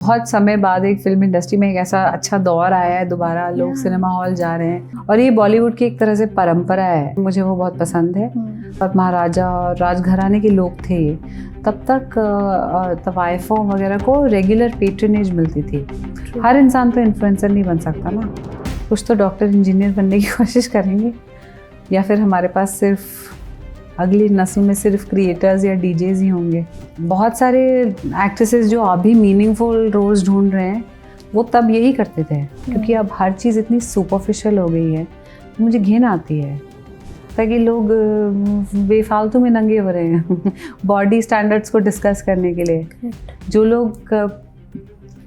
बहुत समय बाद एक फिल्म इंडस्ट्री में एक ऐसा अच्छा दौर आया है, दोबारा लोग सिनेमा हॉल जा रहे हैं और ये बॉलीवुड की एक तरह से परंपरा है, मुझे वो बहुत पसंद है। और महाराजा और राजघराने के लोग थे ये, तब तक तवाइफों वगैरह को रेगुलर पेट्रनेज मिलती थी। हर इंसान तो इन्फ्लुएंसर नहीं बन सकता ना, कुछ तो डॉक्टर इंजीनियर बनने की कोशिश करेंगे, या फिर हमारे पास सिर्फ अगली नस्ल में सिर्फ क्रिएटर्स या डीजेज ही होंगे। बहुत सारे एक्ट्रेसेस जो अभी मीनिंगफुल रोल्स ढूंढ रहे हैं वो तब यही करते थे, क्योंकि अब हर चीज़ इतनी सुपरफिशियल हो गई है, मुझे घिन आती है ताकि लोग बेफालतू में नंगे हो रहे हैं बॉडी स्टैंडर्ड्स को डिस्कस करने के लिए। जो लोग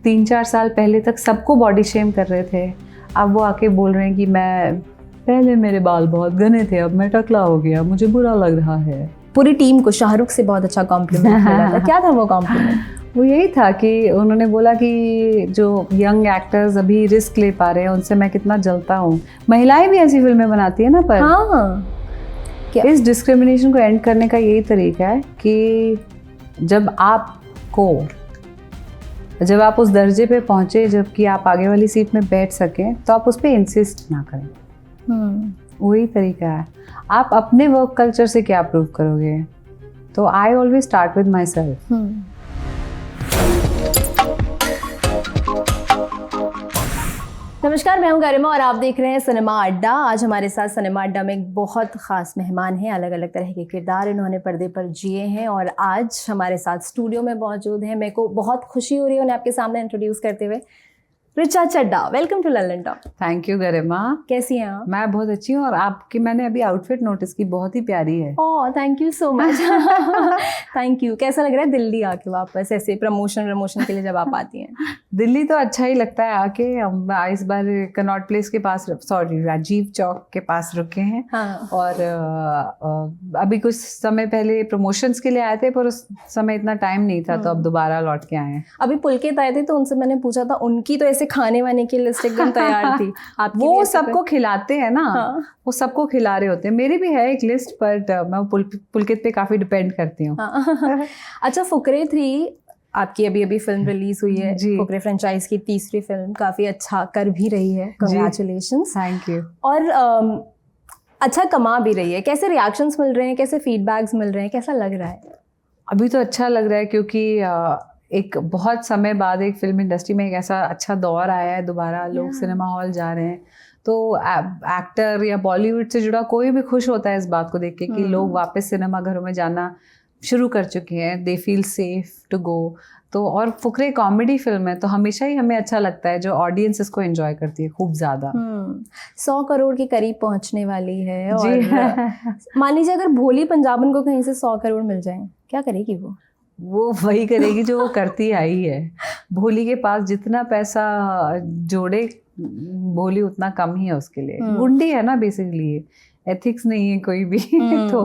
3-4 साल पहले तक सबको बॉडी शेम कर रहे थे, अब वो आके बोल रहे हैं कि मैं पहले मेरे बाल बहुत घने थे, अब मैं टकला हो गया, मुझे बुरा लग रहा है। पूरी टीम को शाहरुख से बहुत अच्छा कॉम्प्लीमेंट मिला था। क्या था वो कॉम्प्लीमेंट? वो यही था कि उन्होंने बोला कि जो यंग एक्टर्स अभी रिस्क ले पा रहे हैं उनसे मैं कितना जलता हूँ। महिलाएं भी ऐसी फिल्में बनाती है ना, पर हाँ, इस डिस्क्रिमिनेशन को एंड करने का यही तरीका है कि जब आप उस दर्जे पे पहुँचे जबकि आप आगे वाली सीट में बैठ सकें तो आप उस पर इंसिस्ट ना करें। वही तरीका है। आप अपने वर्क कल्चर से क्या प्रूव करोगे? तो I always start with my self. नमस्कार, मैं हूं गरिमा और आप देख रहे हैं सिनेमा अड्डा। आज हमारे साथ सिनेमा अड्डा में एक बहुत ख़ास मेहमान हैं। अलग अलग तरह के किरदार इन्होंने पर्दे पर जिए हैं और आज हमारे साथ स्टूडियो में मौजूद हैं। मेरे को बहुत खुशी हो रही है उन्हें आपके सामने इंट्रोड्यूस करते हुए। Richa Chadha, welcome to London talk. Thank you Garima. कैसी हैं आप? मैं बहुत अच्छी हूँ और आपकी मैंने अभी आउटफिट नोटिस की, बहुत ही प्यारी है। Oh, thank you so much. Thank you. कैसा लग रहा है दिल्ली आके वापस ऐसे प्रमोशन के लिए जब आप आती हैं? दिल्ली तो अच्छा ही लगता है आके। हम इस बार कनॉट प्लेस के पास, राजीव चौक के पास रुके हैं। हाँ। और अभी कुछ समय पहले प्रमोशंस के लिए आए थे, पर उस समय इतना टाइम नहीं था, तो अब दोबारा लौट के आए हैं। अभी पुलकित आए थे तो उनसे मैंने पूछा था, उनकी तो ऐसे खाने वाने की लिस्ट एकदम तैयार थी। वो सबको खिलाते हैं ना। हाँ। वो सबको खिला रहे होते हैं। मेरी भी है एक लिस्ट, बट मैं पुलकित पे काफी डिपेंड करती हूँ। हाँ। अच्छा, फुकरे 3 आपकी अभी फिल्म रिलीज हुई है। फुकरे फ्रेंचाइज की तीसरी फिल्म, काफी अच्छा कर भी रही है। कांग्रेचुलेशंस। Thank you. और अच्छा कमा भी रही है। कैसे रिएक्शंस मिल रहे हैं, कैसे फीडबैक्स मिल रहे हैं, कैसा लग रहा है? अभी तो अच्छा लग रहा है, क्योंकि एक बहुत समय बाद एक फिल्म इंडस्ट्री में एक ऐसा अच्छा दौर आया है, दोबारा लोग सिनेमा हॉल जा रहे हैं। तो एक्टर या बॉलीवुड से जुड़ा कोई भी खुश होता है इस बात को देख के कि लोग वापस सिनेमा घरों में जाना शुरू कर चुके हैं। They feel safe to go. तो और फुकरे कॉमेडी फिल्म है, तो हमेशा ही हमें अच्छा लगता है, जो ऑडियंस इसको एंजॉय करती है खूब ज़्यादा। 100 करोड़ के करीब पहुंचने वाली है। और मान लीजिए अगर भोली पंजाबन को कहीं से 100 करोड़ मिल जाए, क्या करेगी वो वही करेगी जो वो करती आई है। भोली के पास जितना पैसा जोड़े, भोली उतना कम ही है उसके लिए। गुंडी है ना बेसिकली, एथिक्स नहीं है कोई भी। तो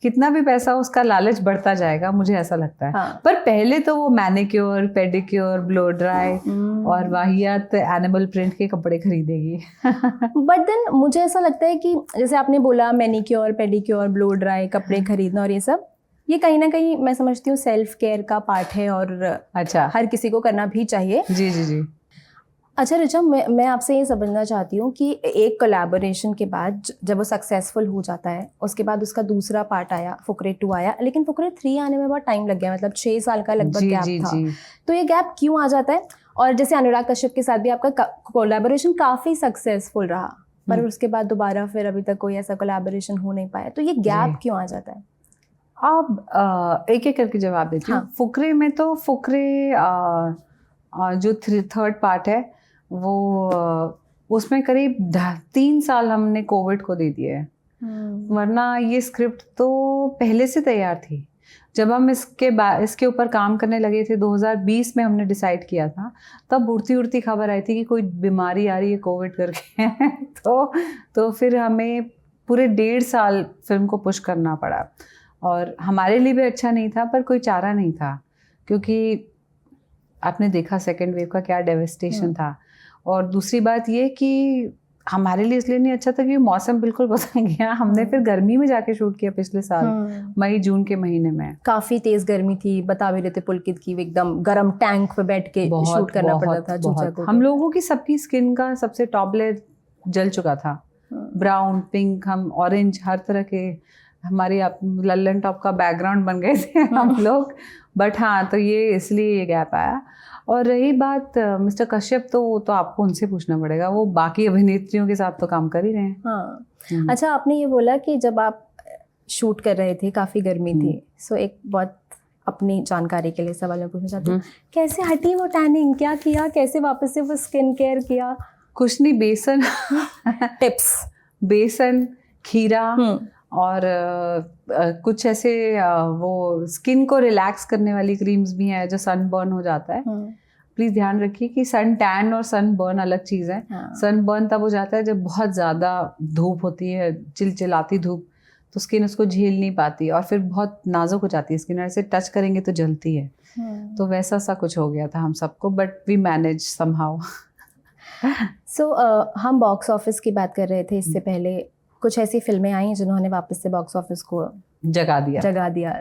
कितना भी पैसा उसका लालच बढ़ता जाएगा, मुझे ऐसा लगता है। हाँ। पर पहले तो वो मैनिक्योर, पेडिक्योर, ब्लो ड्राई और वाहियात एनिमल प्रिंट के कपड़े खरीदेगी। बट देन मुझे ऐसा लगता है कि जैसे आपने बोला मैनिक्योर, पेडिक्योर, ब्लो ड्राई, कपड़े खरीदना और ये सब, ये कहीं ना कहीं मैं समझती हूँ सेल्फ केयर का पार्ट है और अच्छा, हर किसी को करना भी चाहिए। जी जी जी। अच्छा ऋचा, मैं आपसे ये समझना चाहती हूँ कि एक कोलैबोरेशन के बाद जब वो सक्सेसफुल हो जाता है, उसके बाद उसका दूसरा पार्ट आया, फुकरे 2 आया, लेकिन फुकरे 3 आने में बहुत टाइम लग गया, मतलब 6 साल का लगभग गैप था। तो ये गैप क्यों आ जाता है? और जैसे अनुराग कश्यप के साथ भी आपका कोलैबोरेशन काफ़ी सक्सेसफुल रहा, पर उसके बाद दोबारा फिर अभी तक कोई ऐसा कोलैबोरेशन हो नहीं पाया, तो ये गैप क्यों आ जाता है? अब एक एक करके जवाब देती हूँ। फुकरे में तो जो थर्ड पार्ट है वो उसमें करीब 3 साल हमने कोविड को दे दिए है। वरना ये स्क्रिप्ट तो पहले से तैयार थी। जब हम इसके ऊपर काम करने लगे थे 2020 में, हमने डिसाइड किया था, तब उड़ती उड़ती खबर आई थी कि कोई बीमारी आ रही है कोविड करके। तो फिर हमें पूरे 1.5 साल फिल्म को पुश करना पड़ा और हमारे लिए भी अच्छा नहीं था, पर कोई चारा नहीं था, क्योंकि आपने देखा सेकेंड वेव का क्या डेविस्टेशन था। और दूसरी बात ये कि हमारे लिए इसलिए नहीं अच्छा था कि मौसम बिल्कुल बदल गया। हमने फिर गर्मी में जाके शूट किया पिछले साल, मई जून के महीने में। काफी तेज गर्मी थी, बता भी रहे थे पुलकित की, एकदम गर्म टैंक पे बैठ के शूट करना पड़ता था। बहुत हम लोगों की सबकी स्किन का सबसे टॉप लेयर जल चुका था, ब्राउन, पिंक, हम ऑरेंज, हर तरह के हमारी लल्लन टॉप का बैकग्राउंड बन गए थे हम लोग। बट हाँ, तो ये इसलिए ये गैप आया। और रही बात मिस्टर कश्यप, तो आपको उनसे पूछना पड़ेगा, वो बाकी अभिनेत्रियों के साथ तो काम कर ही रहे हैं। हाँ। अच्छा, आपने ये बोला कि जब आप शूट कर रहे थे काफ़ी गर्मी थी, सो एक बहुत अपनी जानकारी के लिए सवाल मैं पूछना चाहती हूँ, कैसे हटी वो टैनिंग, क्या किया, कैसे वापस से वो स्किन केयर किया? कुछ नहीं, बेसन टिप्स, बेसन, खीरा और कुछ ऐसे वो स्किन को रिलैक्स करने वाली क्रीम्स भी हैं जो सन बर्न हो जाता है। प्लीज़ ध्यान रखिए कि सन टैन और सन बर्न अलग चीज़ है। सन बर्न तब हो जाता है जब बहुत ज़्यादा धूप होती है, चिलचिलाती धूप, तो स्किन उसको झेल नहीं पाती और फिर बहुत नाजुक हो जाती है स्किन, ऐसे टच करेंगे तो जलती है। तो वैसा सा कुछ हो गया था हम सबको, बट वी मैनेज समहाउ। सो हम बॉक्स ऑफिस की बात कर रहे थे इससे पहले, कुछ ऐसी फिल्में आई जिन्होंने वापस से बॉक्स ऑफिस को जगा दिया,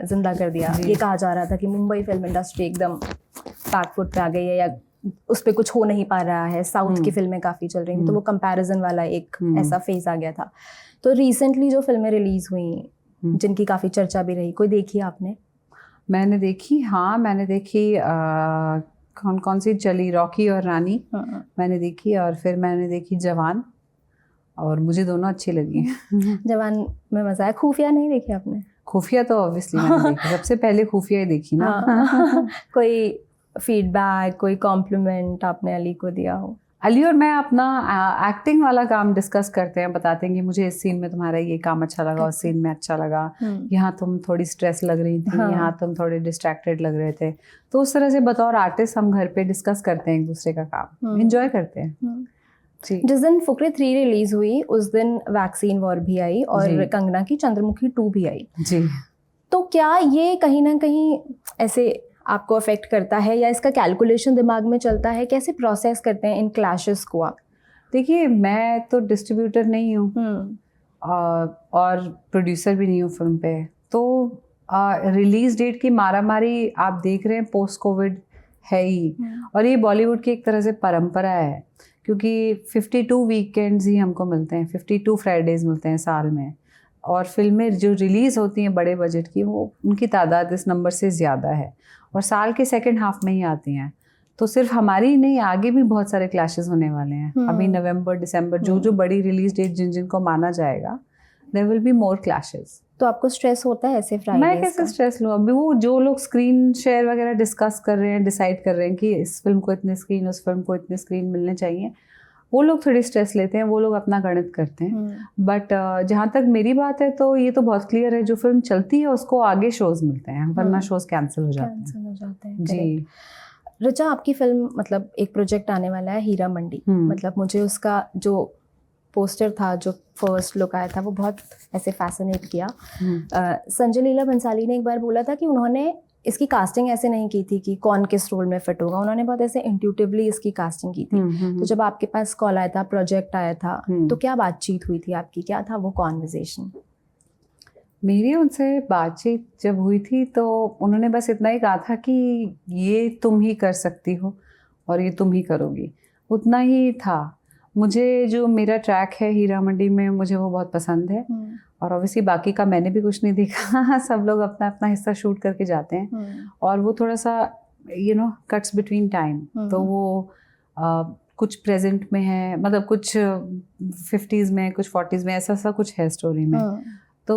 जिंदा कर दिया। ये कहा जा रहा था कि मुंबई फिल्म इंडस्ट्री एकदम बैकफुट पे आ गई है या उस पर कुछ हो नहीं पा रहा है, साउथ की फिल्में काफ़ी चल रही हैं, तो वो कंपैरिजन वाला एक ऐसा फेज आ गया था। तो रिसेंटली जो फिल्में रिलीज हुई जिनकी काफ़ी चर्चा भी रही, कोई देखी आपने? मैंने देखी, हाँ मैंने देखी। कौन कौन सी चली, रॉकी और रानी मैंने देखी, और फिर मैंने देखी जवान, और मुझे दोनों अच्छी लगी। जवान में मजा आया। खुफिया नहीं देखी आपने? खुफिया तो ऑब्वियसली मैंने देखी, सबसे पहले खुफिया ही देखी ना। कोई फीडबैक, कोई कॉम्प्लीमेंट आपने अली को दिया हो? अली और मैं अपना एक्टिंग वाला काम डिस्कस करते हैं, बताते हैं कि मुझे इस सीन में तुम्हारा ये काम अच्छा लगा, उस सीन में अच्छा लगा, यहाँ तुम थोड़ी स्ट्रेस लग रही थी, यहाँ तुम थोड़े डिस्ट्रैक्टेड लग रहे थे। तो उस तरह से बतौर आर्टिस्ट हम घर पे डिस्कस करते हैं एक दूसरे का काम, एंजॉय करते हैं। जिस दिन फुकरे 3 रिलीज हुई उस दिन वैक्सीन वॉर भी आई और कंगना की चंद्रमुखी 2 भी आई जी। तो क्या ये कहीं ना कहीं ऐसे आपको अफेक्ट करता है या इसका कैलकुलेशन दिमाग में चलता है? कैसे प्रोसेस करते हैं इन क्लैशेस को आप? देखिए, मैं तो डिस्ट्रीब्यूटर नहीं हूँ और प्रोड्यूसर भी नहीं हूँ फिल्म पे, तो रिलीज डेट की मारामारी आप देख रहे हैं पोस्ट कोविड है ही। और ये बॉलीवुड की एक तरह से परंपरा है, क्योंकि 52 वीकेंड्स ही हमको मिलते हैं, 52 फ्राइडेज मिलते हैं साल में, और फिल्में जो रिलीज़ होती हैं बड़े बजट की, वो उनकी तादाद इस नंबर से ज़्यादा है और साल के सेकंड हाफ में ही आती हैं। तो सिर्फ हमारी ही नहीं, आगे भी बहुत सारे क्लैशेस होने वाले हैं। अभी नवंबर, दिसंबर, जो बड़ी रिलीज डेट जिनको माना जाएगा, there will be more clashes. तो आपको स्ट्रेस होता है ऐसे फ्राइडेज? मैं कैसे स्ट्रेस लूँ? अभी वो जो लोग स्क्रीन शेयर वगैरह डिस्कस कर रहे हैं, डिसाइड कर रहे हैं कि इस फिल्म को इतने स्क्रीन, उस फिल्म को इतने स्क्रीन मिलने चाहिए, वो लोग थोड़ी स्ट्रेस लेते हैं, वो लोग अपना गणित करते हैं। बट जहाँ तक मेरी बात है तो ये तो बहुत क्लियर है, जो फिल्म चलती है उसको आगे शोज मिलते हैं, वरना शोज कैंसिल हो जाते हैं। जी। ऋचा, आपकी फिल्म मतलब एक प्रोजेक्ट आने वाला है हीरा मंडी, मतलब मुझे उसका जो पोस्टर था, जो फर्स्ट लुक आया था, वो बहुत ऐसे फैसिनेट किया। संजय लीला भंसाली ने एक बार बोला था कि उन्होंने इसकी कास्टिंग ऐसे नहीं की थी कि कौन किस रोल में फिट होगा, उन्होंने बहुत ऐसे इंट्यूटिवली इसकी कास्टिंग की थी। तो जब आपके पास कॉल आया था, प्रोजेक्ट आया था, तो क्या बातचीत हुई थी आपकी, क्या था वो कॉन्वर्सेशन? मेरी उनसे बातचीत जब हुई थी तो उन्होंने बस इतना ही कहा था कि ये तुम ही कर सकती हो और ये तुम ही करोगी, उतना ही था। मुझे जो मेरा ट्रैक है हीरा मंडी में, मुझे वो बहुत पसंद है, और ऑब्वियसली बाकी का मैंने भी कुछ नहीं देखा। सब लोग अपना अपना हिस्सा शूट करके जाते हैं, और वो थोड़ा सा कट्स बिटवीन टाइम, तो वो कुछ प्रेजेंट में है, मतलब कुछ 50s में, कुछ 40s में, ऐसा कुछ है स्टोरी में। तो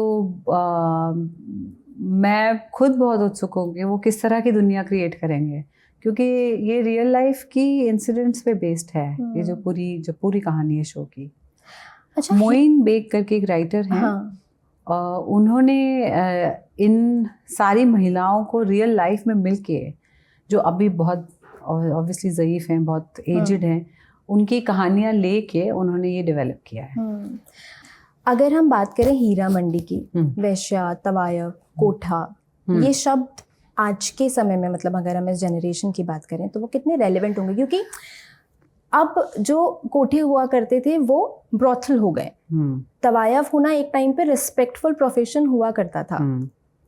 मैं खुद बहुत उत्सुक हूँ कि वो किस तरह की दुनिया क्रिएट करेंगे, क्योंकि ये रियल लाइफ की इंसिडेंट्स पे बेस्ड है, ये जो पूरी कहानी है शो की। अच्छा, मोइन बेग करके एक राइटर हैं, उन्होंने इन सारी महिलाओं को रियल लाइफ में मिलके, जो अभी बहुत ऑब्वियसली ज़ईफ़ हैं, बहुत एजड हैं, उनकी कहानियाँ लेके उन्होंने ये डेवलप किया है। अगर हम बात करें हीरा मंडी की, वैश्या, तवायफ, कोठा, ये शब्द आज के समय में, मतलब अगर हम इस जनरेशन की बात करें तो वो कितने रेलेवेंट होंगे? क्योंकि अब जो कोठे हुआ करते थे वो ब्रॉथल हो गए। तवायफ होना एक टाइम पे रिस्पेक्टफुल प्रोफेशन हुआ करता था।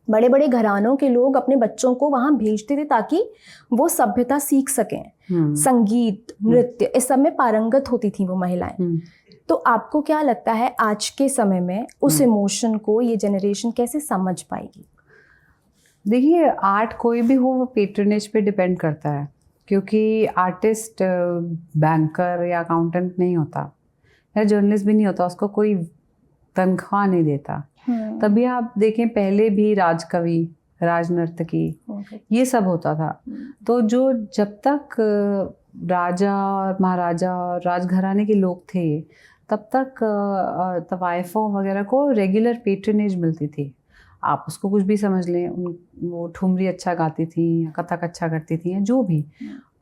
बड़े बड़े घरानों के लोग अपने बच्चों को वहां भेजते थे ताकि वो सभ्यता सीख सकें। संगीत, नृत्य, इस सब में पारंगत होती थी वो महिलाएं। तो आपको क्या लगता है आज के समय में उस इमोशन को ये जनरेशन कैसे समझ पाएगी? देखिए, आर्ट कोई भी हो वो पेट्रनेज पे डिपेंड करता है, क्योंकि आर्टिस्ट बैंकर या अकाउंटेंट नहीं होता या जर्नलिस्ट भी नहीं होता, उसको कोई तनख्वाह नहीं देता। तभी आप देखें पहले भी राजकवि, राजनर्तकी, ये सब होता था। तो जो जब तक राजा और महाराजा और राजघराने के लोग थे तब तक तवाइफों वगैरह को रेगुलर पेट्रनेज मिलती थी। आप उसको कुछ भी समझ लें, वो ठुमरी अच्छा गाती थी या कथक अच्छा करती थी या जो भी,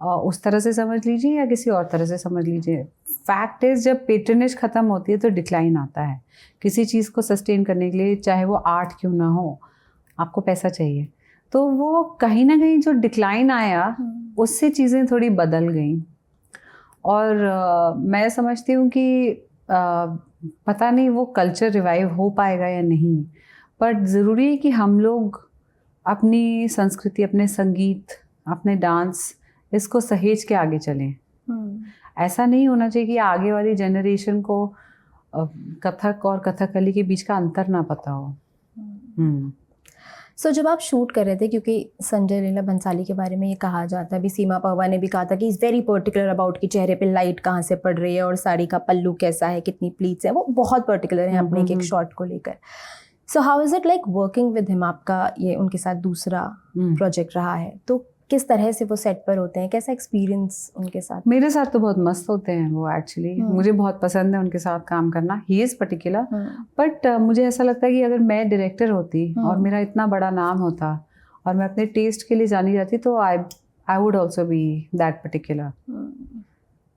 उस तरह से समझ लीजिए या किसी और तरह से समझ लीजिए। फैक्ट इज जब पेट्रनेज ख़त्म होती है तो डिक्लाइन आता है। किसी चीज़ को सस्टेन करने के लिए, चाहे वो आर्ट क्यों ना हो, आपको पैसा चाहिए। तो वो कहीं ना कहीं जो डिक्लाइन आया उससे चीज़ें थोड़ी बदल गई। और मैं समझती हूँ कि पता नहीं वो कल्चर रिवाइव हो पाएगा या नहीं, बट ज़रूरी है कि हम लोग अपनी संस्कृति, अपने संगीत, अपने डांस, इसको सहेज के आगे चलें। ऐसा नहीं होना चाहिए कि आगे वाली जनरेशन को कथक और कथकली के बीच का अंतर ना पता हो। सो जब आप शूट कर रहे थे, क्योंकि संजय लीला भंसाली के बारे में ये कहा जाता है, अभी सीमा पहवा ने भी कहा था कि इज़ वेरी पर्टिकुलर अबाउट कि चेहरे पे लाइट कहाँ से पड़ रही है और साड़ी का पल्लू कैसा है, कितनी प्लीट्स है, वो बहुत पर्टिकुलर है अपने एक शॉट को लेकर। So how is it like working with him? आपका ये उनके साथ दूसरा प्रोजेक्ट रहा है, तो किस तरह से वो सेट पर होते हैं, कैसा एक्सपीरियंस उनके साथ? मेरे साथ तो बहुत मस्त होते हैं वो एक्चुअली। मुझे बहुत पसंद है उनके साथ काम करना। ही इज़ पर्टिकुलर, बट मुझे ऐसा लगता है कि अगर मैं डायरेक्टर होती और मेरा इतना बड़ा नाम होता और मैं अपने टेस्ट के लिए जानी जाती तो I would also be that particular.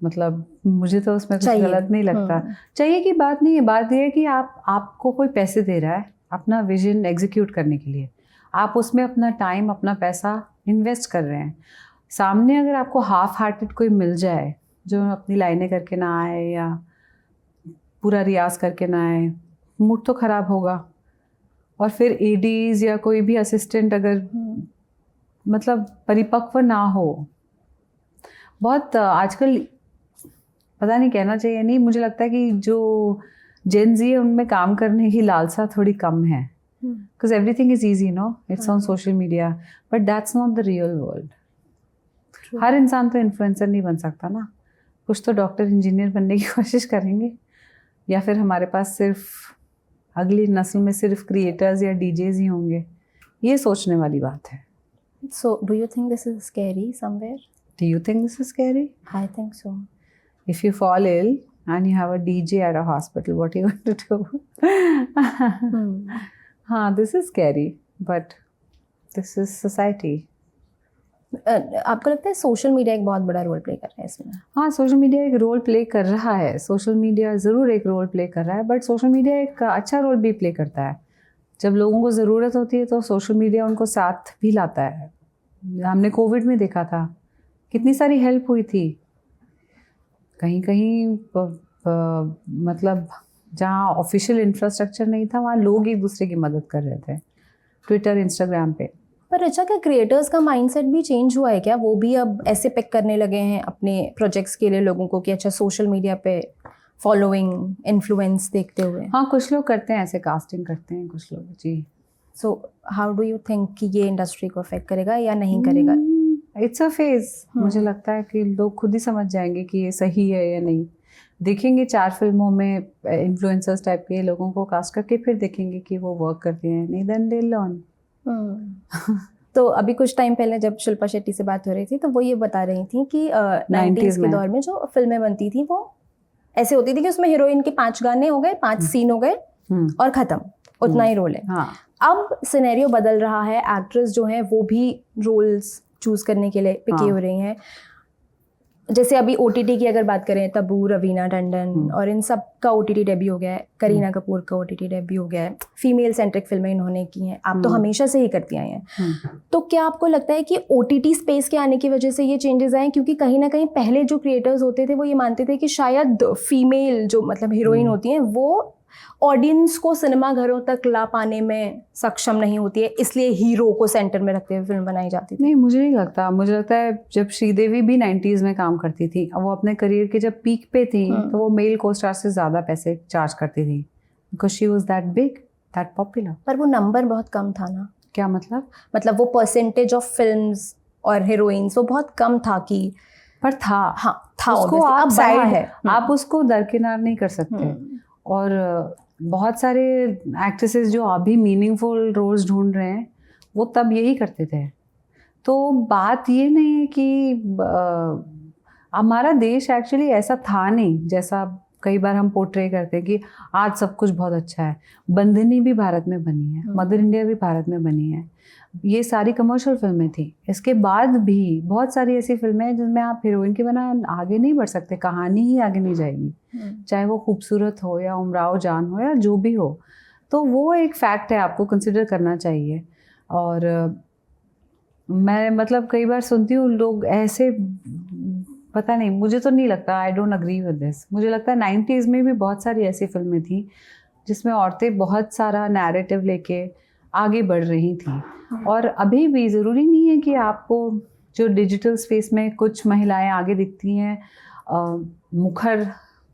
मतलब मुझे तो उसमें कुछ गलत नहीं लगता। चाहिए की बात नहीं है, बात यह है कि आपको कोई पैसे दे रहा है अपना विजन एग्जीक्यूट करने के लिए, आप उसमें अपना टाइम, अपना पैसा इन्वेस्ट कर रहे हैं। सामने अगर आपको हाफ हार्टेड कोई मिल जाए जो अपनी लाइनें करके ना आए या पूरा रियाज करके ना आए, मूड तो ख़राब होगा। और फिर एडीज या कोई भी असिस्टेंट अगर मतलब परिपक्व ना हो, बहुत आजकल पता नहीं कहना चाहिए नहीं, मुझे लगता है कि जो जेन ज़ी है उनमें काम करने की लालसा थोड़ी कम है। Because everything is easy, no? It's on social media, but that's not the real world. हर इंसान तो इन्फ्लुएंसर नहीं बन सकता ना। कुछ तो डॉक्टर, इंजीनियर बनने की कोशिश करेंगे, या फिर हमारे पास सिर्फ अगली नस्ल में सिर्फ क्रिएटर्स या डीजेज ही होंगे। ये सोचने वाली बात है। So, do you think this is scary somewhere? Do you think this is scary? I think so. If you fall ill and you have a DJ at a hospital, what are you going to do? हाँ, this is scary, but this is society. आपको लगता है social media एक बहुत बड़ा role play कर रहा है इसमें? हाँ, सोशल मीडिया एक रोल प्ले कर रहा है। सोशल मीडिया ज़रूर एक रोल प्ले कर रहा है, बट सोशल मीडिया एक अच्छा रोल भी प्ले करता है। जब लोगों को ज़रूरत होती है तो सोशल मीडिया उनको साथ भी लाता है। हमने कोविड में देखा था कितनी सारी हेल्प हुई थी। कहीं कहीं मतलब जहाँ ऑफिशियल इंफ्रास्ट्रक्चर नहीं था वहाँ लोग एक दूसरे की मदद कर रहे थे, ट्विटर, इंस्टाग्राम पे। पर अच्छा, क्या क्रिएटर्स का माइंडसेट भी चेंज हुआ है क्या? वो भी अब ऐसे पिक करने लगे हैं अपने प्रोजेक्ट्स के लिए लोगों को कि अच्छा सोशल मीडिया पे फॉलोइंग, इन्फ्लुएंस देखते हुए? हाँ, कुछ लोग करते हैं, ऐसे कास्टिंग करते हैं कुछ लोग जी। So how do you think कि ये इंडस्ट्री को अफेक्ट करेगा या नहीं करेगा? It's a phase. मुझे लगता है कि लोग खुद ही समझ जाएंगे कि ये सही है या नहीं। देखेंगे 4 फिल्मों में इन्फ्लुएंसर्स टाइप के लोगों को कास्ट करके, फिर देखेंगे कि वो वर्क करते हैं नहीं, देन दे लर्न। तो अभी कुछ टाइम पहले जब शिल्पा शेट्टी से बात हो रही थी तो वो ये बता रही थी कि 90s के दौर में जो फिल्में बनती थी वो ऐसे होती थी कि उसमें हीरोइन के 5 गाने हो गए, 5 सीन हो गए और खत्म, उतना ही रोल है। हाँ। अब सिनेरियो बदल रहा है, एक्ट्रेस जो है वो भी रोल्स चूज करने के लिए पिकी हो रही हैं। जैसे अभी OTT की अगर बात करें, तब्बू, रवीना टंडन और इन सब का OTT डेब्यू हो गया है, करीना कपूर का OTT डेब्यू हो गया है, फीमेल सेंट्रिक फिल्में इन्होंने की हैं, आप तो हमेशा से ही करती आई हैं। तो क्या आपको लगता है कि OTT स्पेस के आने की वजह से ये चेंजेस आए? क्योंकि कहीं ना कहीं पहले जो क्रिएटर्स होते थे वो ये मानते थे कि शायद फीमेल जो मतलब हीरोइन होती हैं वो ऑडियंस को सिनेमा घरों तक ला पाने में सक्षम नहीं होती है, इसलिए हीरो को सेंटर में रखते हुए फिल्म बनाई जाती थी। नहीं, मुझे नहीं लगता। मुझे लगता है जब श्रीदेवी भी 90s में काम करती थी, वो अपने करियर के जब पीक पे थी तो वो मेल को स्टार से ज़्यादा पैसे चार्ज करती थी, because she was that big, that popular. पर वो नंबर बहुत कम था ना। क्या मतलब? मतलब वो परसेंटेज ऑफ फिल्म्स और हीरोइंस वो बहुत कम था कि पर था। हाँ था, उसको obviously, आप अब साइड बड़ा है, आप उसको दरकिनार नहीं कर सकते। और बहुत सारे एक्ट्रेसेस जो अभी मीनिंगफुल रोल्स ढूंढ रहे हैं वो तब यही करते थे। तो बात ये नहीं है कि हमारा देश एक्चुअली ऐसा था नहीं जैसा कई बार हम पोर्ट्रे करते हैं कि आज सब कुछ बहुत अच्छा है। बंधनी भी भारत में बनी है, मदर इंडिया भी भारत में बनी है, ये सारी कमर्शियल फिल्में थी। इसके बाद भी बहुत सारी ऐसी फिल्में हैं जिनमें आप हीरोइन के बिना आगे नहीं बढ़ सकते, कहानी ही आगे नहीं जाएगी, चाहे वो खूबसूरत हो या उमराव जान हो या जो भी हो। तो वो एक फैक्ट है, आपको कंसिडर करना चाहिए। और मैं मतलब कई बार सुनती हूँ लोग ऐसे, पता नहीं, मुझे तो नहीं लगता, I don't agree with this. मुझे लगता है 90s में भी बहुत सारी ऐसी फिल्में थी जिसमें औरतें बहुत सारा नैरेटिव लेके आगे बढ़ रही थी। और अभी भी ज़रूरी नहीं है कि आपको जो डिजिटल स्पेस में कुछ महिलाएं आगे दिखती हैं, मुखर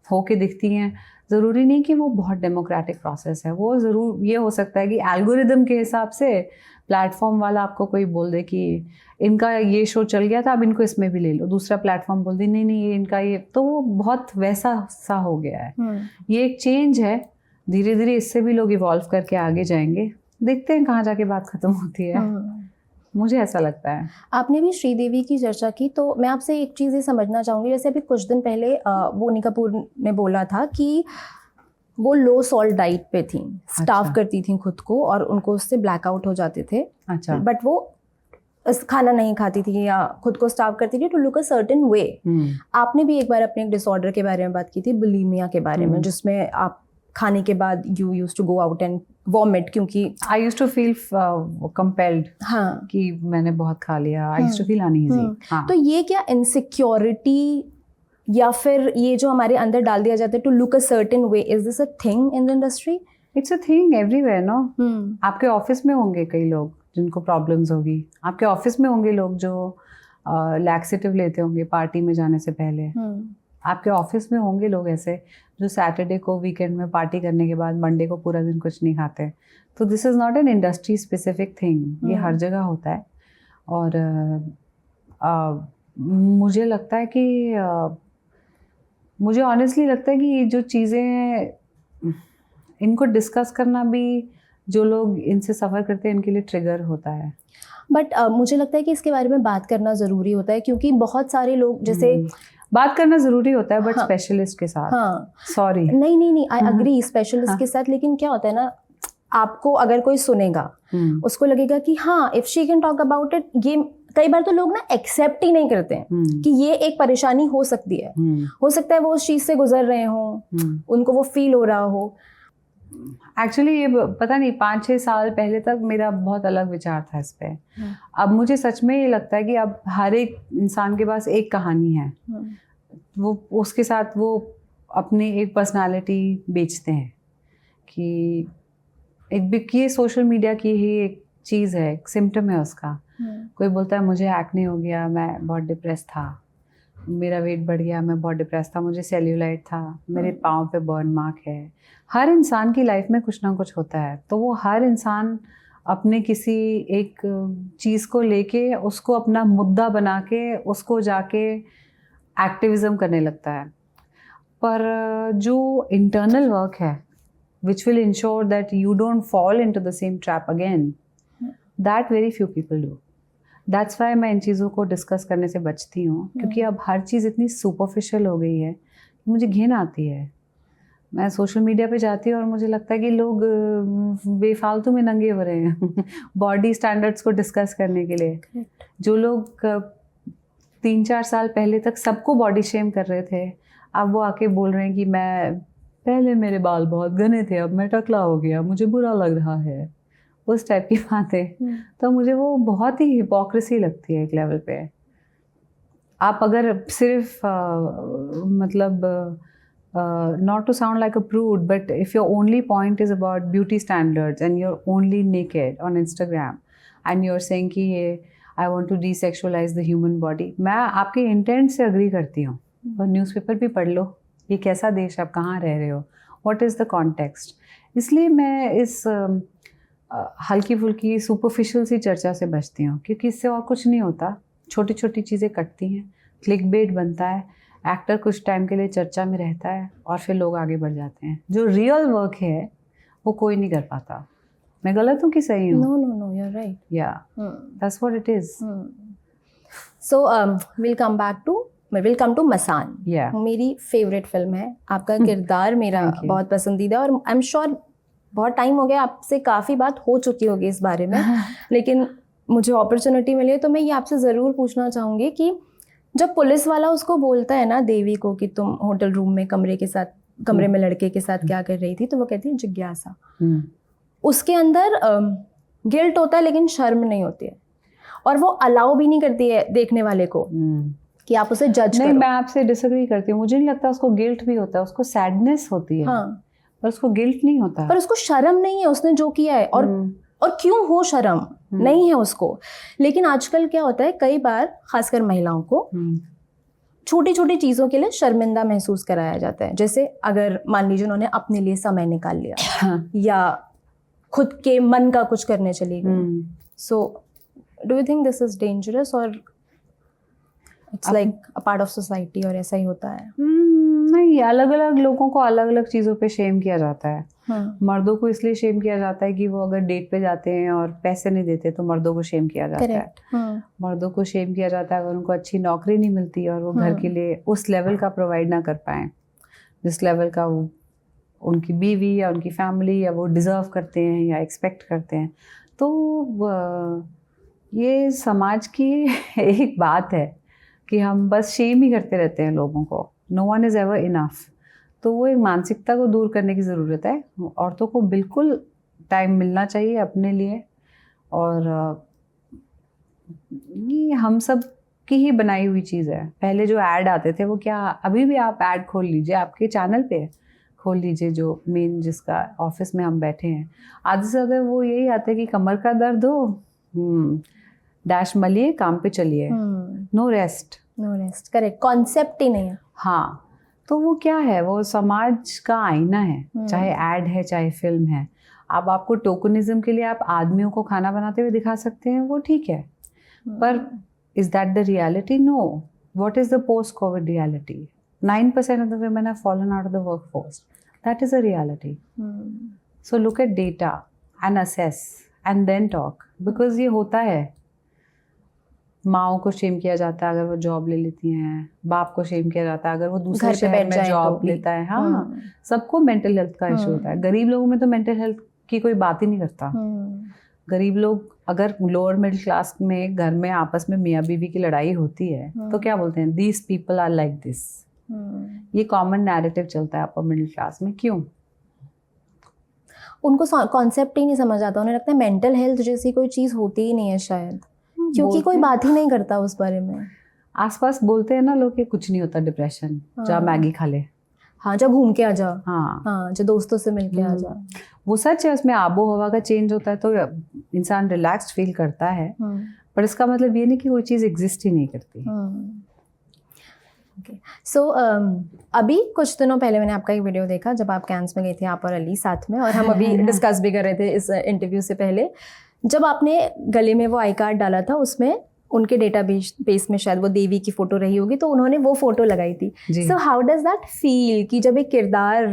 होके दिखती हैं, ज़रूरी नहीं कि वो बहुत डेमोक्रेटिक प्रोसेस है। वो ज़रूर ये हो सकता है कि एल्गोरिदम के हिसाब से प्लेटफॉर्म वाला आपको कोई बोल दे कि इनका ये शो चल गया था, अब इनको इसमें भी ले लो। दूसरा प्लेटफॉर्म बोल दे नहीं नहीं ये इनका ये, तो वो बहुत वैसा सा हो गया है। ये एक चेंज है, धीरे धीरे इससे भी लोग इवॉल्व करके आगे जाएंगे। देखते हैं कहाँ जाके बात खत्म होती है। मुझे ऐसा लगता है। आपने भी श्रीदेवी की चर्चा की, तो मैं आपसे एक चीज़ ये समझना चाहूँगी। जैसे अभी कुछ दिन पहले बोनी कपूर ने बोला था कि वो लो सॉल्ट डाइट पे थी, स्टार्व करती थी खुद को और उनको उससे ब्लैकआउट हो जाते थे। अच्छा। बट वो खाना नहीं खाती थी या खुद को स्टार्व करती थी to look a certain way. आपने भी एक बार अपने एक डिसऑर्डर के बारे में बात की थी, बुलिमिया के बारे में, जिसमें आप खाने के बाद you used to go out and vomit, क्योंकि I used to feel compelled हाँ कि मैंने बहुत खा लिया। I used to feel uneasy. तो ये क्या इनसिक्योरिटी या फिर ये जो हमारे अंदर डाल दिया जाता है to look a certain way, is this a thing in the industry? It's a thing everywhere no. आपके ऑफिस में होंगे कई लोग जिनको प्रॉब्लम्स होगी, आपके ऑफिस में होंगे लोग जो लैक्सेटिव लेते होंगे पार्टी में जाने से पहले, आपके ऑफिस में होंगे लोग ऐसे जो सैटरडे को वीकेंड में पार्टी करने के बाद मंडे को पूरा दिन कुछ नहीं खाते। तो this is not an industry specific thing, ये हर जगह होता है। और मुझे लगता है कि मुझे ऑनेस्टली लगता है कि ये जो चीज़ें, इनको डिस्कस करना भी जो लोग इनसे सफ़र करते हैं इनके लिए ट्रिगर होता है। बट मुझे लगता है कि इसके बारे में बात करना ज़रूरी होता है, क्योंकि बहुत सारे लोग जैसे बात करना ज़रूरी होता है, बट स्पेशलिस्ट के साथ। हाँ सॉरी, नहीं आई अग्री, स्पेशलिस्ट के साथ। लेकिन क्या होता है ना, आपको अगर कोई सुनेगा उसको लगेगा कि हाँ if she can talk about it. ये कई बार तो लोग ना एक्सेप्ट ही नहीं करते हैं कि ये एक परेशानी हो सकती है। हो सकता है वो उस चीज़ से गुजर रहे हों, उनको वो फील हो रहा हो। एक्चुअली ये पता नहीं 5-6 साल पहले तक मेरा बहुत अलग विचार था इस पे। अब मुझे सच में ये लगता है कि अब हर एक इंसान के पास एक कहानी है, वो उसके साथ वो अपनी एक पर्सनालिटी बेचते हैं कि एक ये सोशल मीडिया की ही एक चीज़ है, एक सिम्टम है उसका। कोई बोलता है मुझे एक्ने हो गया, मैं बहुत डिप्रेस था, मेरा वेट बढ़ गया, मैं बहुत डिप्रेस था, मुझे सेल्यूलाइट था, मेरे पाँव पे बर्न मार्क है। हर इंसान की लाइफ में कुछ ना कुछ होता है, तो वो हर इंसान अपने किसी एक चीज़ को लेके उसको अपना मुद्दा बना के उसको जाके एक्टिविज़म करने लगता है। पर जो इंटरनल वर्क है which will ensure that you don't fall into the same trap again, that very few people do. That's why मैं इन चीज़ों को डिस्कस करने से बचती हूँ, क्योंकि अब हर चीज़ इतनी सुपरफिशियल हो गई है कि मुझे घिन आती है। मैं सोशल मीडिया पे जाती हूँ और मुझे लगता है कि लोग बेफालतू में नंगे हो रहे हैं बॉडी स्टैंडर्ड्स को डिस्कस करने के लिए। जो लोग 3-4 साल पहले तक सबको बॉडी शेम कर रहे थे, अब वो आके बोल रहे हैं कि मैं पहले मेरे बाल बहुत घने थे, अब मैं टकला हो गया, मुझे बुरा लग रहा है, उस टाइप की बातें। तो मुझे वो बहुत ही हिपोक्रेसी लगती है एक लेवल पे। आप अगर सिर्फ मतलब not to sound like a prude, but if your only point is about beauty standards and you're only naked on Instagram and you're saying कि ये I want to desexualize the human body, मैं आपके intent से agree करती हूँ, और newspaper भी पढ़ लो, ये कैसा देश, आप कहाँ रह रहे हो, व्हाट इज़ द कॉन्टेक्स्ट। इसलिए मैं इस हल्की फुल्की सुपरफिशियल सी चर्चा से बचती हूँ, क्योंकि इससे और कुछ नहीं होता, छोटी छोटी चीज़ें कटती हैं, क्लिक बेट बनता है, एक्टर कुछ टाइम के लिए चर्चा में रहता है और फिर लोग आगे बढ़ जाते हैं। जो रियल वर्क है वो कोई नहीं कर पाता। मैं गलत हूँ कि सही हूँ? No no no, you are right. Yeah that's what it is. So will come to Masaan. मेरी फेवरेट फिल्म है, आपका किरदार मेरा बहुत पसंदीदा, और आई एम श्योर बहुत टाइम हो गया, आपसे काफ़ी बात हो चुकी होगी इस बारे में, लेकिन मुझे अपॉर्चुनिटी मिली है तो मैं ये आपसे ज़रूर पूछना चाहूँगी कि जब पुलिस वाला उसको बोलता है ना देवी को कि तुम होटल रूम में कमरे में लड़के के साथ क्या कर रही थी, तो वो कहती है जिज्ञासा। उसके अंदर गिल्ट होता है लेकिन शर्म नहीं होती है, और वो अलाउ भी नहीं करती है देखने वाले को कि आप उसे जज नहीं करो। मैं आपसे डिसएग्री करती हूँ, मुझे नहीं लगता उसको गिल्ट भी होता है, उसको सैडनेस होती है। हाँ, पर उसको गिल्ट नहीं होता। पर उसको शर्म नहीं है उसने जो किया है, और क्यों हो शर्म नहीं है उसको। लेकिन आजकल क्या होता है, कई बार खासकर महिलाओं को छोटी छोटी चीज़ों के लिए शर्मिंदा महसूस कराया जाता है। जैसे अगर मान लीजिए उन्होंने अपने लिए समय निकाल लिया या खुद के मन का कुछ करने चली गई, so do you think this is dangerous और it's like a part of society, और ऐसा ही होता है? नहीं, अलग अलग लोगों को अलग अलग चीज़ों पे शेम किया जाता है। मर्दों को इसलिए शेम किया जाता है कि वो अगर डेट पे जाते हैं और पैसे नहीं देते तो मर्दों को शेम किया जाता है। मर्दों को शेम किया जाता है अगर उनको अच्छी नौकरी नहीं मिलती और वो घर के लिए उस लेवल का प्रोवाइड ना कर पाएँ जिस लेवल का वो उनकी बीवी या उनकी फैमिली या वो डिज़र्व करते हैं या एक्सपेक्ट करते हैं। तो ये समाज की एक बात है कि हम बस शेम ही करते रहते हैं लोगों को, no one is ever enough. तो वो एक मानसिकता को दूर करने की ज़रूरत है। औरतों को बिल्कुल टाइम मिलना चाहिए अपने लिए, और ये हम सब की ही बनाई हुई चीज़ है। पहले जो ऐड आते थे वो क्या, अभी भी आप ऐड खोल लीजिए, आपके चैनल पे खोल लीजिए, जो मेन जिसका ऑफिस में हम बैठे हैं, आधे से ज़्यादा वो यही आते हैं कि कमर का दर्द हो, डैश मलिए, काम पे चलिए, नो रेस्ट। करेक्ट, कॉन्सेप्ट ही नहीं है। हाँ, तो वो क्या है, वो समाज का आईना है, चाहे ऐड है चाहे फिल्म है। अब आपको टोकनिज्म के लिए आप आदमियों को खाना बनाते हुए दिखा सकते हैं, वो ठीक है, पर is that the reality? No. What is the post Covid reality? 9% of the women have fallen out of the workforce. That is a reality. So look at data and assess and then talk, because ये होता है। माओ को Shem किया जाता है अगर वो job ले लेती हैं, बाप को शेम किया जाता है अगर वो दूसरे शहर में जॉब लेता है। हाँ, सबको मेंटल हेल्थ का इशू होता है। गरीब लोगों में तो मेंटल हेल्थ की कोई बात ही नहीं करता। गरीब लोग अगर लोअर मिडिल क्लास में घर में आपस में मियाँ बीवी की लड़ाई होती है तो क्या बोलते हैं, these people are like this. ये कॉमन नैरेटिव चलता है अपर मिडिल क्लास में। क्यों? उनको कॉन्सेप्ट ही नहीं समझ आता, उन्हें लगता है मेंटल हेल्थ जैसी कोई चीज़ होती ही नहीं है शायद, क्योंकि कोई बात ही नहीं करता उस बारे में। आसपास बोलते हैं ना लोग कि कुछ नहीं होता डिप्रेशन, जा मैगी खा ले, हाँ, जब घूम के आ जा, हाँ, जो दोस्तों से मिल के आ जा। वो सच है, उसमें आबो हवा का चेंज होता है तो इंसान रिलैक्स्ड फील करता है, पर इसका मतलब ये नहीं कि कोई चीज़ एग्जिस्ट ही नहीं करती। सो अभी कुछ दिनों पहले मैंने आपका एक वीडियो देखा जब आप कैंस में गए थे, आप और अली साथ में, और हम अभी डिस्कस भी कर रहे थे इस इंटरव्यू से पहले, जब आपने गले में वो आई कार्ड डाला था, उसमें उनके डेटाबेस में शायद वो देवी की फोटो रही होगी, तो उन्होंने वो फोटो लगाई थी। So how does that feel कि जब एक किरदार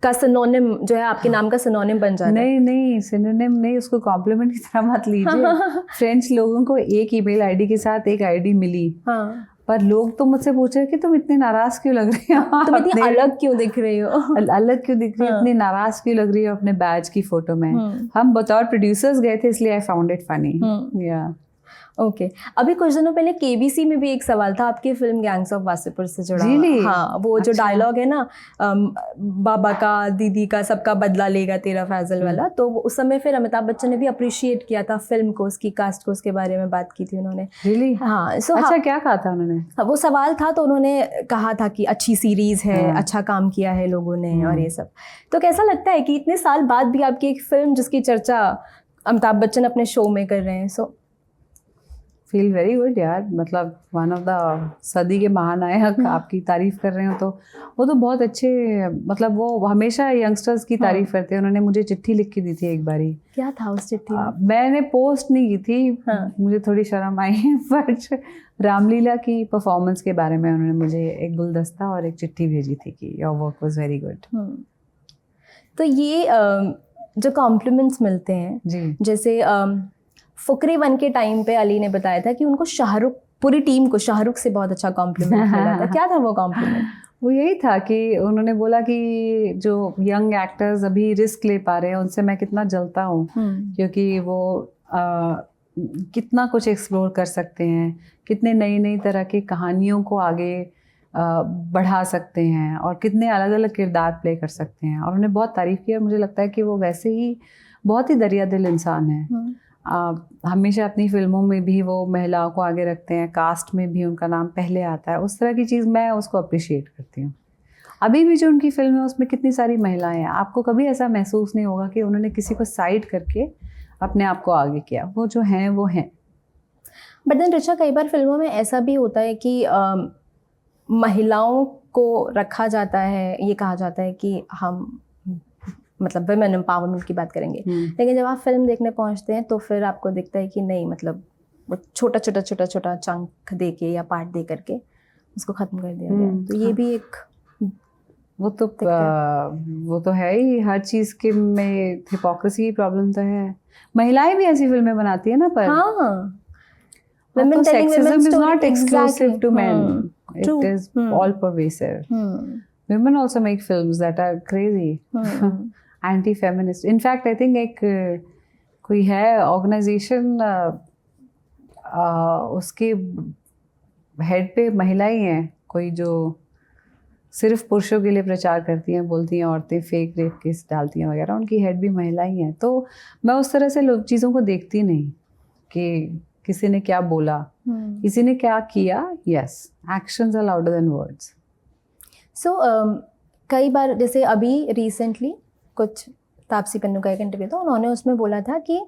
का सिनोनिम जो है आपके नाम का सिनोनिम बन जाता है? नहीं, सिनोनिम नहीं, उसको कॉम्प्लीमेंट की तरह मत लीजिए। फ्रेंच लोगों को एक ईमेल आईडी के साथ एक आईडी मिली, पर लोग तो मुझसे पूछ रहे कि तुम इतने नाराज क्यों लग रही हो, तुम इतनी अलग क्यों दिख रही हो, अलग क्यों दिख रही हो, इतनी नाराज क्यों लग रही हो अपने बैच की फोटो में। हम बतौर प्रोड्यूसर्स गए थे इसलिए आई फाउंड इट फनी। या ओके अभी कुछ दिनों पहले केबीसी में भी एक सवाल था आपकी फिल्म गैंग्स ऑफ वासेपुर से जुड़ा हुआ। Really? हाँ, वो जो अच्छा। डायलॉग है ना, बाबा का, दीदी का, सबका बदला लेगा तेरा फैजल वाला, तो उस समय फिर अमिताभ बच्चन ने भी अप्रिशिएट किया था फिल्म को, उसकी कास्ट को, उसके बारे में बात की थी उन्होंने। रियली? हाँ, सो अच्छा, क्या कहा था उन्होंने? वो सवाल था तो उन्होंने कहा था कि अच्छी सीरीज है, हाँ। अच्छा काम किया है लोगों ने और ये सब। तो कैसा लगता है कि इतने साल बाद भी आपकी एक फिल्म जिसकी चर्चा अमिताभ बच्चन अपने शो में कर रहे हैं, सो फील वेरी गुड यार, मतलब वन ऑफ द सदी के महानायक आपकी तारीफ कर रहे हो तो वो तो बहुत अच्छे, मतलब वो हमेशा यंगस्टर्स की तारीफ करते हैं। उन्होंने मुझे चिट्ठी लिख के दी थी एक बारी। क्या था उस चिट्ठी में? मैंने पोस्ट नहीं की थी, हाँ। मुझे थोड़ी शर्म आई बट रामलीला की परफॉर्मेंस के बारे में उन्होंने मुझे एक गुलदस्ता और एक चिट्ठी भेजी थी कि your work was very good. तो ये जो कॉम्प्लीमेंट्स मिलते हैं जी, जैसे फुकरे 1 के टाइम पे अली ने बताया था कि उनको शाहरुख, पूरी टीम को शाहरुख से बहुत अच्छा कॉम्प्लीमेंट मिला था। क्या था वो कॉम्प्लीमेंट? वो यही था कि उन्होंने बोला कि जो यंग एक्टर्स अभी रिस्क ले पा रहे हैं उनसे मैं कितना जलता हूँ, क्योंकि वो कितना कुछ एक्सप्लोर कर सकते हैं, कितने नई नई तरह की कहानियों को आगे बढ़ा सकते हैं और कितने अलग अलग किरदार प्ले कर सकते हैं। और उन्हें बहुत तारीफ़ की और मुझे लगता है कि वो वैसे ही बहुत ही दरिया दिल इंसान है। हमेशा अपनी फिल्मों में भी वो महिलाओं को आगे रखते हैं, कास्ट में भी उनका नाम पहले आता है, उस तरह की चीज़ मैं उसको अप्रिशिएट करती हूँ। अभी भी जो उनकी फिल्म है उसमें कितनी सारी महिलाएं हैं, आपको कभी ऐसा महसूस नहीं होगा कि उन्होंने किसी को साइड करके अपने आप को आगे किया। वो जो हैं वो हैं। बट देन ऋचा, कई बार फिल्मों में ऐसा भी होता है कि महिलाओं को रखा जाता है, ये कहा जाता है कि हम मतलब वुमेन एम्पावरमेंट की बात करेंगे, लेकिन जब आप फिल्म देखने पहुंचते हैं तो फिर आपको दिखता है कि नहीं, मतलब वो छोटा छोटा छोटा छोटा चंक दे के या पार्ट दे करके उसको ख़त्म कर दिया गया। तो ये भी एक वो तो है ही, हर चीज़ के में हिपोक्रेसी की प्रॉब्लम तो है। महिलाएं भी ऐसी फिल्में बनाती है ना, पर हाँ, women sexism is not exclusive to men. True. It is all pervasive. Women also make films that are crazy, anti-feminist. In fact, I think एक कोई है ऑर्गेनाइजेशन, उसके हेड पे महिला ही हैं कोई, जो सिर्फ पुरुषों के लिए प्रचार करती हैं, बोलती हैं औरतें फेक रेप केस डालती हैं वगैरह, उनकी हेड भी महिला ही हैं। तो मैं उस तरह से चीज़ों को देखती नहीं कि किसी ने क्या बोला, किसी ने क्या किया। Yes, actions are louder than words. So कई बार, जैसे अभी रिसेंटली कुछ तापसी पन्नू का एक इंटरव्यू था, उन्होंने उसमें बोला था कि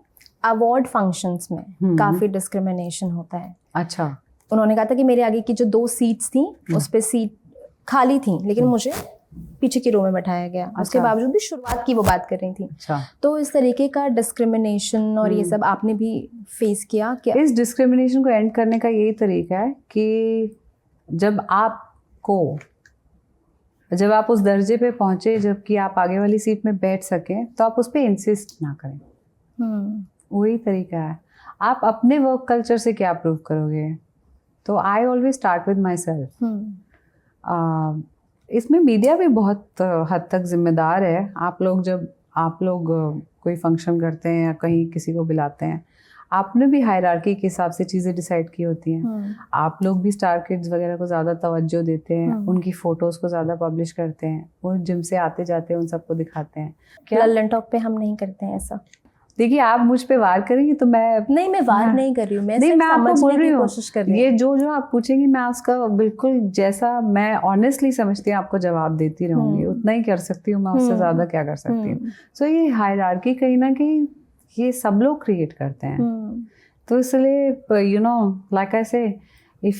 अवार्ड फंक्शंस में काफ़ी डिस्क्रिमिनेशन होता है। अच्छा। उन्होंने कहा था कि मेरे आगे की जो 2 सीट्स थी उस पर सीट खाली थी, लेकिन मुझे पीछे की रो में बैठाया गया। अच्छा। उसके बावजूद भी शुरुआत की वो बात कर रही थी। अच्छा। तो इस तरीके का डिस्क्रिमिनेशन और ये सब आपने भी फेस किया क्या? इस डिस्क्रिमिनेशन को एंड करने का यही तरीका है कि जब आप उस दर्जे पे पहुंचे जबकि आप आगे वाली सीट में बैठ सकें, तो आप उस पर इंसिस्ट ना करें। वही तरीका है। आप अपने वर्क कल्चर से क्या प्रूव करोगे? तो I always start with my self. इसमें मीडिया भी बहुत हद तक जिम्मेदार है। आप लोग कोई फंक्शन करते हैं या कहीं किसी को बुलाते हैं, आपने भी हायरार्की के हिसाब से चीज़ें डिसाइड की होती हैं। आप लोग भी स्टार किड्स वगैरह को ज़्यादा तवज्जो देते हैं, उनकी फ़ोटोज़ को ज़्यादा पब्लिश करते हैं, वो जिम से आते जाते हैं उन सबको दिखाते हैं। क्या लल्लन टॉप पे हम नहीं करते हैं ऐसा? देखिए, आप मुझ पे वार करेंगी तो मैं वार नहीं कर रही हूँ, मैं आपको बोल रही हूँ, ये जो आप पूछेंगी मैं उसका बिल्कुल जैसा मैं ऑनेस्टली समझती हूँ आपको जवाब देती रहूँगी। उतना ही कर सकती हूँ मैं, उससे ज़्यादा क्या कर सकती हूँ। सो ये हायरार्की कहीं ना कहीं ये सब लोग क्रिएट करते हैं। तो इसलिए you know, like I say, if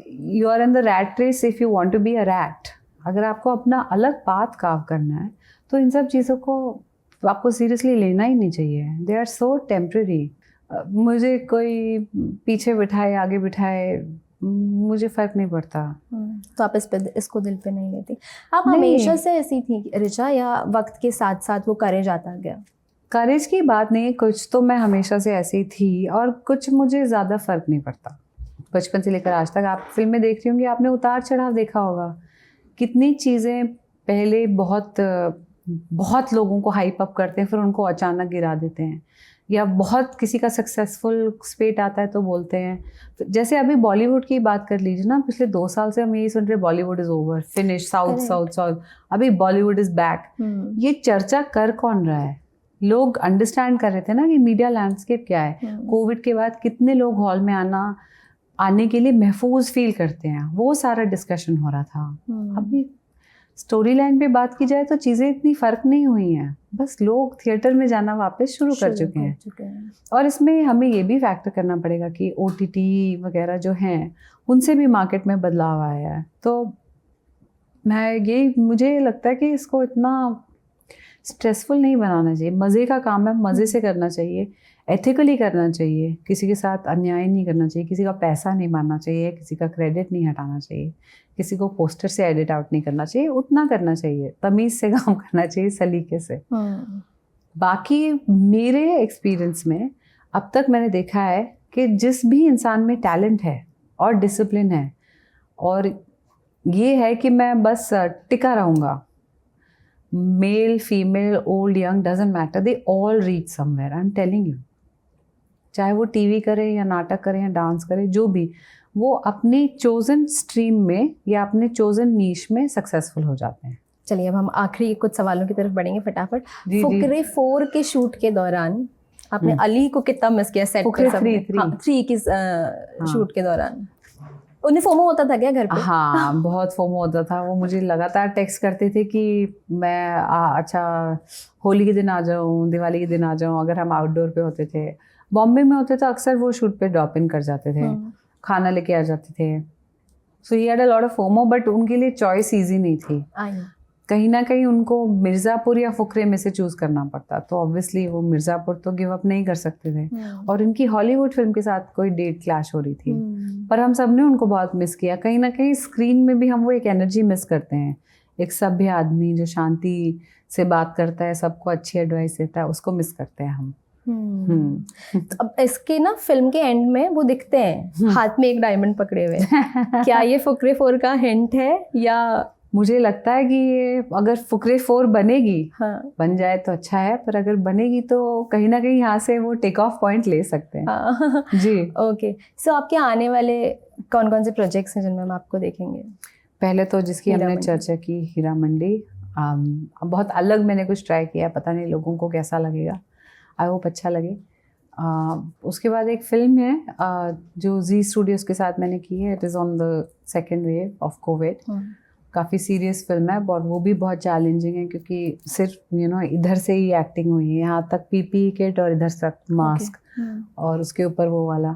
you are in the rat race, if you want to be a rat, अगर आपको अपना अलग पाथ कार्व करना है तो इन सब चीज़ों को आपको सीरियसली लेना ही नहीं चाहिए। They are so temporary. मुझे कोई पीछे बिठाए आगे बिठाए, मुझे फ़र्क नहीं पड़ता। तो आप इसको दिल पे नहीं लेती? आप हमेशा से ऐसी थी ऋचा, या वक्त के साथ साथ वो करेज आता गया? करेज की बात नहीं, कुछ तो मैं हमेशा से ऐसी ही थी और कुछ मुझे ज़्यादा फ़र्क नहीं पड़ता। बचपन से लेकर आज तक आप फिल्में देख रही होंगी, आपने उतार चढ़ाव देखा होगा। कितनी चीज़ें पहले बहुत लोगों को हाइप अप करते हैं, फिर उनको अचानक गिरा देते हैं। या बहुत किसी का सक्सेसफुल स्पेट आता है तो बोलते हैं। जैसे अभी बॉलीवुड की बात कर लीजिए ना, पिछले 2 साल से हम यही सुन रहे Bollywood is over, finish, south south south, अभी बॉलीवुड इज बैक। ये चर्चा कर कौन रहा है? लोग अंडरस्टैंड कर रहे थे ना कि मीडिया लैंडस्केप क्या है। कोविड के बाद कितने लोग हॉल में आने के लिए महफूज फील करते हैं, वो सारा डिस्कशन हो रहा था। अभी स्टोरी लाइन पे बात की जाए तो चीज़ें इतनी फ़र्क नहीं हुई हैं, बस लोग थिएटर में जाना वापस शुरू कर चुके हैं। और इसमें हमें ये भी फैक्टर करना पड़ेगा कि OTT वगैरह जो हैं उनसे भी मार्केट में बदलाव आया है। तो मुझे लगता है कि इसको इतना स्ट्रेसफुल नहीं बनाना चाहिए। मज़े का काम है, मज़े से करना चाहिए, एथिकली करना चाहिए, किसी के साथ अन्याय नहीं करना चाहिए, किसी का पैसा नहीं मारना चाहिए, किसी का क्रेडिट नहीं हटाना चाहिए, किसी को पोस्टर से एडिट आउट नहीं करना चाहिए। उतना करना चाहिए, तमीज़ से काम करना चाहिए, सलीके से। बाकी मेरे एक्सपीरियंस में अब तक मैंने देखा है कि जिस भी इंसान में टैलेंट है और डिसिप्लिन है और ये है कि मैं बस टिका रहूँगा, male, female, old, young, doesn't matter, they all reach somewhere, I am telling you. चाहे वो टीवी करे या नाटक करे या डांस करे, जो भी, वो अपनी चोजन स्ट्रीम में या अपने चोजन नीश में सक्सेसफुल हो जाते हैं। चलिए अब हम आखिरी कुछ सवालों की तरफ बढ़ेंगे फटाफट। फुकरे 4 के शूट के दौरान आपने अली को कितना मिस किया सेट पे? 3 की शूट के दौरान उन्हें फोमो होता था क्या घर पे? हाँ, बहुत फोमो होता था। वो मुझे लगातार टेक्स्ट करते थे कि मैं अच्छा होली के दिन आ जाऊँ, दिवाली के दिन आ जाऊँ। अगर हम आउटडोर पे होते थे, बॉम्बे में होते तो अक्सर वो शूट पे ड्रॉप इन कर जाते थे, खाना लेके आ जाते थे। So he had a lot of FOMO, but उनके लिए चॉइस ईजी नहीं थी। कहीं ना कहीं उनको मिर्ज़ापुर या फुकरे में से चूज़ करना पड़ता, तो ऑब्वियसली वो मिर्ज़ापुर तो गिव अप नहीं कर सकते थे। और इनकी हॉलीवुड फिल्म के साथ कोई डेट क्लैश हो रही थी, पर हम सब ने उनको बहुत मिस किया। कहीं ना कहीं स्क्रीन में भी हम वो एक एनर्जी मिस करते हैं, एक सभ्य आदमी जो शांति से बात करता है, सबको अच्छी एडवाइस देता है, उसको मिस करते हैं हम। तो अब इसके ना फिल्म के एंड में वो दिखते हैं हाथ में एक डायमंड पकड़े हुए। क्या ये फुकरे 4 का हिंट है या? मुझे लगता है कि ये अगर फुकरे 4 बनेगी, बन जाए तो अच्छा है, पर अगर बनेगी तो कहीं ना कहीं यहाँ से वो टेक ऑफ पॉइंट ले सकते हैं। जी। ओके, सो आपके आने वाले कौन कौन से प्रोजेक्ट्स हैं जिनमें हम आपको देखेंगे? पहले तो जिसकी हमने चर्चा की, हीरा मंडी। बहुत अलग मैंने कुछ ट्राई किया, पता नहीं लोगों को कैसा लगेगा, आई होप अच्छा लगे। उसके बाद एक फिल्म है जो जी स्टूडियोज़ के साथ मैंने की है, it is on the second wave of Covid. काफ़ी सीरियस फिल्म है और वो भी बहुत चैलेंजिंग है, क्योंकि सिर्फ इधर से ही एक्टिंग हुई है, यहाँ तक PPE किट और इधर तक मास्क और उसके ऊपर वो वाला।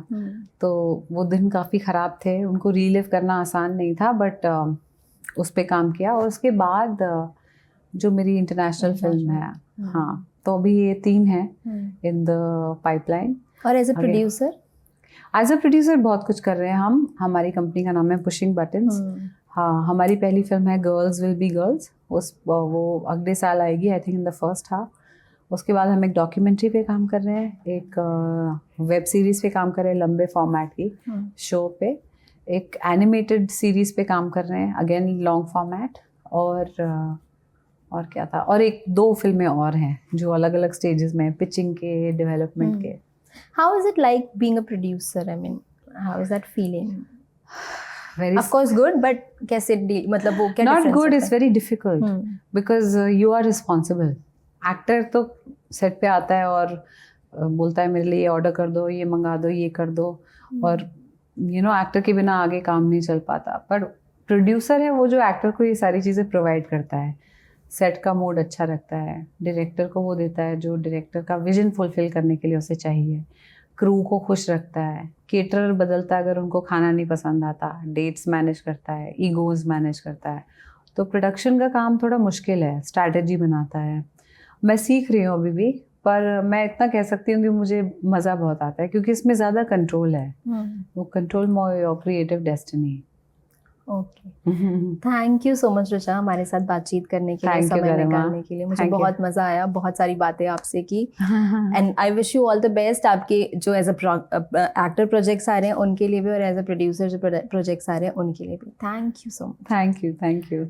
तो वो दिन काफ़ी ख़राब थे, उनको रीलिव करना आसान नहीं था, बट उस पर काम किया। और उसके बाद जो मेरी इंटरनेशनल फिल्म है, हाँ, तो अभी ये 3 है इन द पाइपलाइन। और एज अ प्रोड्यूसर बहुत कुछ कर रहे हैं हम। हमारी कंपनी का नाम है पुशिंग बटन्स। हाँ, हमारी पहली फिल्म है गर्ल्स विल बी गर्ल्स, वो अगले साल आएगी, I think in the first half. उसके बाद हम एक डॉक्यूमेंट्री पे काम कर रहे हैं, एक वेब सीरीज़ पे काम कर रहे हैं, लंबे फॉर्मेट की शो पे, एक एनिमेटेड सीरीज़ पे काम कर रहे हैं, अगेन लॉन्ग फॉर्मेट, और क्या था, और 1-2 फिल्में और हैं जो अलग अलग स्टेजेस में, पिचिंग के, डेवलपमेंट के। How is it like being a producer? I mean, how is that feeling? Very of course good, but कैसे मतलब वो क्या not good is very difficult because you are responsible. Actor तो set पे आता है और बोलता है मेरे लिए ये ऑर्डर कर दो, ये मंगा दो, ये कर दो, और एक्टर के बिना आगे काम नहीं चल पाता। पर प्रोड्यूसर है वो जो एक्टर को ये सारी चीज़ें प्रोवाइड करता है, सेट का मूड अच्छा रखता है, डायरेक्टर को वो देता है जो डायरेक्टर का विजन फुलफिल करने के लिए उसे चाहिए, क्रू को खुश रखता है, केटरर बदलता है अगर उनको खाना नहीं पसंद आता, डेट्स मैनेज करता है, ईगोज़ मैनेज करता है। तो प्रोडक्शन का काम थोड़ा मुश्किल है, स्ट्रैटेजी बनाता है। मैं सीख रही हूँ अभी भी, पर मैं इतना कह सकती हूँ कि मुझे मज़ा बहुत आता है, क्योंकि इसमें ज़्यादा कंट्रोल है। वो control more your creative destiny. Okay, thank you so much Richa, हमारे साथ बातचीत करने के लिए, समय निकालने के लिए। मुझे बहुत मज़ा आया, बहुत सारी बातें आपसे की, and I wish you all the best. आपके जो एज अ एक्टर प्रोजेक्ट्स आ रहे हैं उनके लिए भी, और एज अ प्रोड्यूसर जो प्रोजेक्ट्स आ रहे हैं उनके लिए भी। Thank you so much. Thank you.